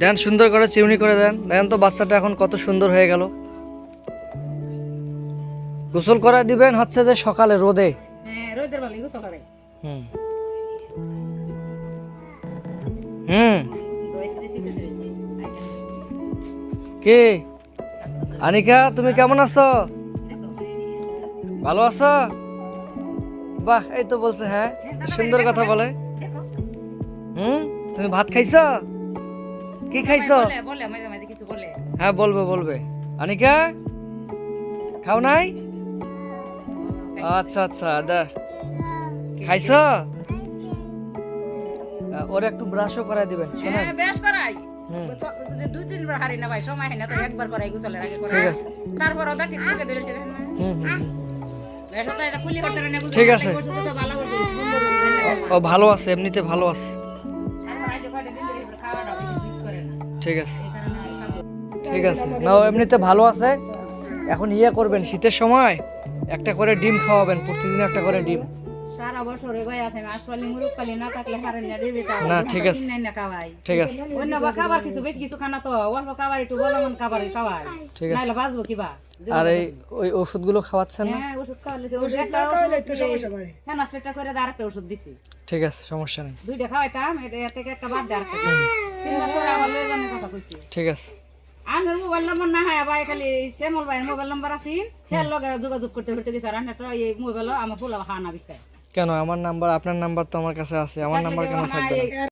দেন সুন্দর করে চিরুনি করে দেন। দেন তো বাচ্চাটা এখন কত সুন্দর হয়ে গেল। গোসল করা দিবেন হচ্ছে যে সকালে রোদে। হ্যাঁ রোদের বেলায় গোসল করে। হুম হুম কে আনিকা, তুমি কেমন আছো? ভালো আছো? বাহ, এই তো বলছে। হ্যাঁ, সুন্দর কথা বলে। তুমি ভাত খাইছো? কি খাইছো? বলে বলে মাঝে মাঝে কিছু বলে। হ্যাঁ, বলবে বলবে। আনিকা খাও নাই? আচ্ছা আচ্ছা, খাইছো? ওর একটু ব্রাশও করাই দিবেন। হ্যাঁ বেশ করাই। হুম। দুই তিনবার হারি না ভাই, সময় হয় না তো একবার করাই গোসলের আগে করাই। ঠিক আছে। তারপর ওটা ঠিক থেকে ধরেছে না। হুম হুম হুম। বেশ তো এটা কুলি করতে না বুঝছো। ঠিক আছে। ওষুধ তো ভালো ওষুধ, সুন্দর ওষুধ। ও ভালো আছে, এমনিতে ভালো আছে। তারপর আজ কয়টা দিন ধরে খাওয়াটা বেশি ঠিক করে না। ঠিক আছে এই কারণে খাবো। ঠিক আছে। না, ও এমনিতে ভালো আছে। এখন ইয়ে করবেন, শীতের সময় একটা করে ডিম খাওয়াবেন, প্রতিদিন একটা করে ডিম। সারা বছর ভাই আছে আসলে মুরুখ কালি না থাকলে হারেন না দিবি তা না, ঠিক আছে। না খাওয়াই। ঠিক আছে অন্য বা খাবার কিছু বেশি কিছু খানা তো অল্প খাবার একটু বলমন খাবারই খাওয়াই। ঠিক আছে। নাইলে বাঁচবো কিবা। আর এই ওই ওষুধগুলো খাওয়াচ্ছেন না? হ্যাঁ ওষুধ খাওয়ালে ওষুধ একটা খাওয়ালে একটু সমস্যা করে। হ্যাঁ না সেটা করে আরেকটা ওষুধ দিছি। ঠিক আছে, সমস্যা নেই। দুইটা খাওয়াইতাম এর থেকে একটা বাদ দেওয়ার কথা। 3 মাস পরে আবার লয়ে যাওয়ার কথা কইছি। ঠিক আছে। আমার মোবাইল নম্বর না হয় ভাই, খালি শ্যামল ভাইয়ের মোবাইল নম্বর আছে, হের লগে যোগাযোগ করতে দিছে। আর একটা এই মোবাইল আমার পোলা খাওয়া না বিস্তার। কেন আমার নাম্বার, আপনার নাম্বার তো আমার কাছে আছে, আমার নাম্বার কেন থাকবে না?